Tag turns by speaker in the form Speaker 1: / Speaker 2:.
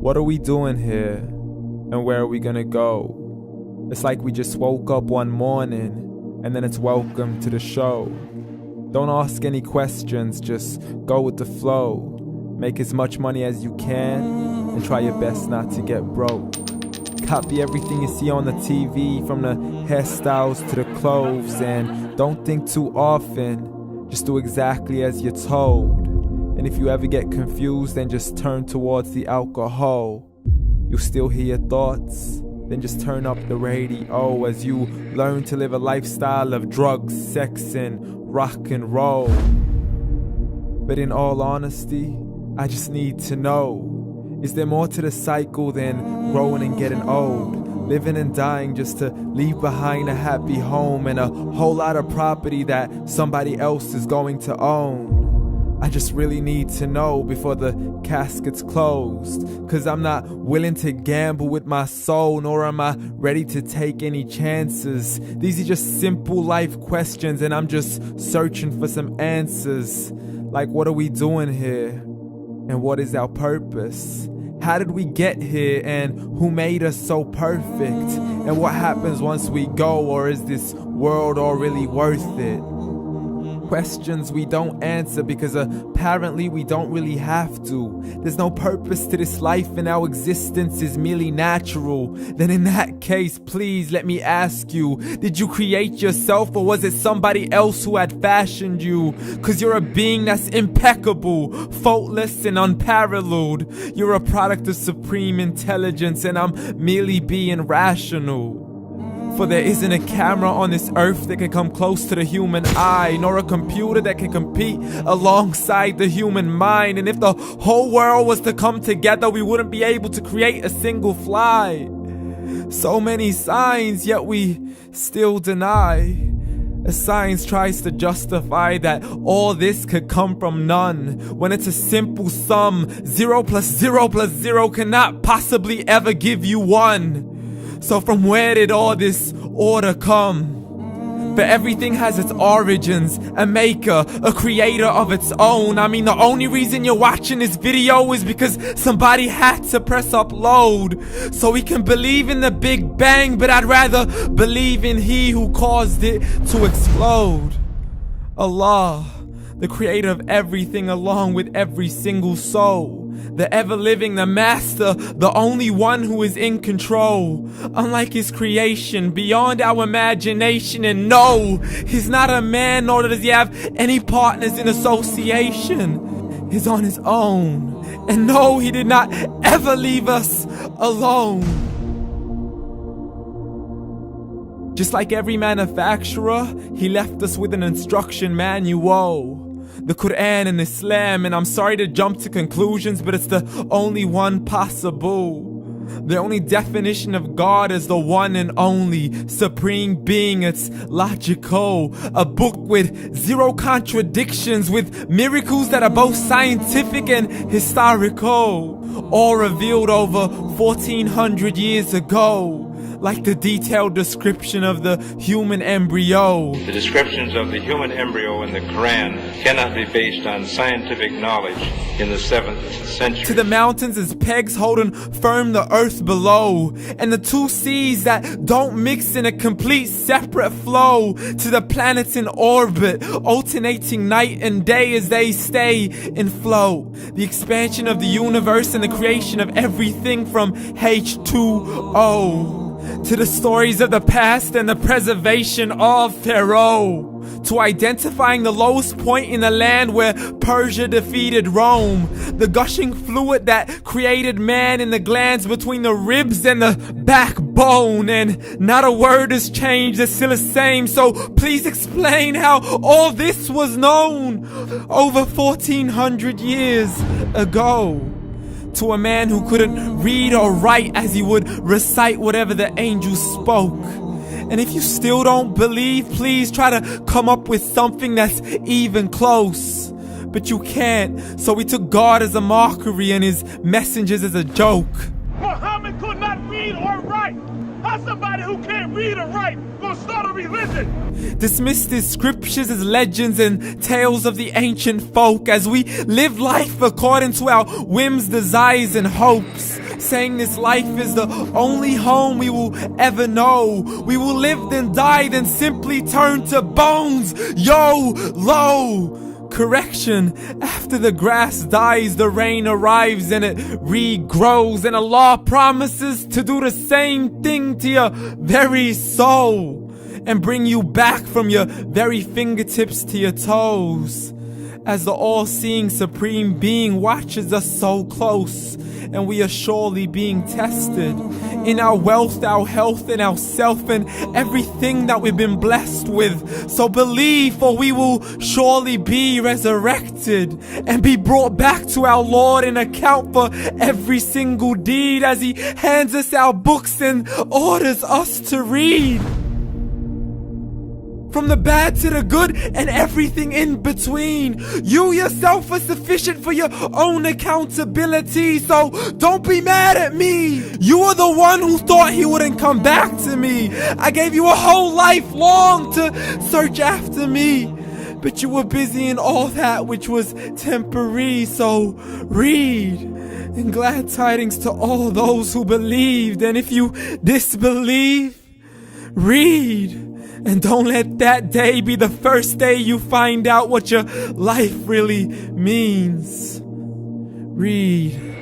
Speaker 1: What are we doing here? And where are we gonna go? It's like we just woke up one morning, and then it's welcome to the show. Don't ask any questions, just go with the flow. Make as much money as you can, and try your best not to get broke. Copy everything you see on the TV, from the hairstyles to the clothes, and don't think too often, just do exactly as you're told. And if you ever get confused, then just turn towards the alcohol. You'll still hear your thoughts, then just turn up the radio as you learn to live a lifestyle of drugs, sex, and rock and roll. But in all honesty, I just need to know, is there more to the cycle than growing and getting old? Living and dying just to leave behind a happy home and a whole lot of property that somebody else is going to own. I just really need to know before the casket's closed, 'cause I'm not willing to gamble with my soul, nor am I ready to take any chances. These are just simple life questions, and I'm just searching for some answers. Like, what are we doing here? And what is our purpose? How did we get here, and who made us so perfect? And what happens once we go, or is this world all really worth it? Questions we don't answer because apparently we don't really have to. There's no purpose to this life and our existence is merely natural. Then in that case, please let me ask you, did you create yourself, or was it somebody else who had fashioned you? 'Cause you're a being that's impeccable, faultless and unparalleled. You're a product of supreme intelligence, and I'm merely being rational. For there isn't a camera on this earth that can come close to the human eye, nor a computer that can compete alongside the human mind. And if the whole world was to come together, we wouldn't be able to create a single fly. So many signs, yet we still deny. As science tries to justify that all this could come from none, when it's a simple sum. 0 plus 0 plus 0 cannot possibly ever give you 1. So from where did all this order come? For everything has its origins, a maker, a creator of its own. I mean, the only reason you're watching this video is because somebody had to press upload. So we can believe in the Big Bang, but I'd rather believe in He who caused it to explode. Allah, the creator of everything along with every single soul. The ever-living, the master, the only one who is in control. Unlike his creation, beyond our imagination. And no, he's not a man, nor does he have any partners in association. He's on his own. And no, he did not ever leave us alone. Just like every manufacturer, he left us with an instruction manual. The Quran and Islam, and I'm sorry to jump to conclusions, but it's the only one possible. The only definition of God is the one and only supreme being. It's logical, a book with 0 contradictions, with miracles that are both scientific and historical, all revealed over 1400 years ago. Like the detailed description of the human embryo.
Speaker 2: The descriptions of the human embryo in the Quran cannot be based on scientific knowledge in the 7th century.
Speaker 1: To the mountains as pegs holding firm the earth below, and the 2 seas that don't mix in a complete separate flow. To the planets in orbit, alternating night and day as they stay in flow. The expansion of the universe and the creation of everything from H2O. To the stories of the past and the preservation of Pharaoh. To identifying the lowest point in the land where Persia defeated Rome. The gushing fluid that created man in the glands between the ribs and the backbone. And not a word has changed, it's still the same. So please explain how all this was known over 1400 years ago. To a man who couldn't read or write as he would recite whatever the angels spoke. And if you still don't believe, please try to come up with something that's even close. But you can't, so we took God as a mockery and his messengers as a joke.
Speaker 3: Muhammad could not read or write. How somebody who can't read or write gonna start a religion?
Speaker 1: Dismissed his scriptures as legends and tales of the ancient folk as we live life according to our whims, desires, and hopes. saying this life is the only home we will ever know. We will live then die, then simply turn to bones. YOLO! Correction, after the grass dies, the rain arrives and it regrows, and Allah promises to do the same thing to your very soul and bring you back from your very fingertips to your toes, as the all-seeing supreme being watches us so close, and we are surely being tested in our wealth, our health, and our self, and everything that we've been blessed with. So believe, for we will surely be resurrected and be brought back to our Lord and account for every single deed, as He hands us our books and orders us to read. From the bad to the good and everything in between. You yourself are sufficient for your own accountability, so don't be mad at me. You are the one who thought He wouldn't come back to me. I gave you a whole life long to search after me, but you were busy in all that which was temporary. So read, and glad tidings to all those who believed. And if you disbelieve, read. And don't let that day be the first day you find out what your life really means. Read.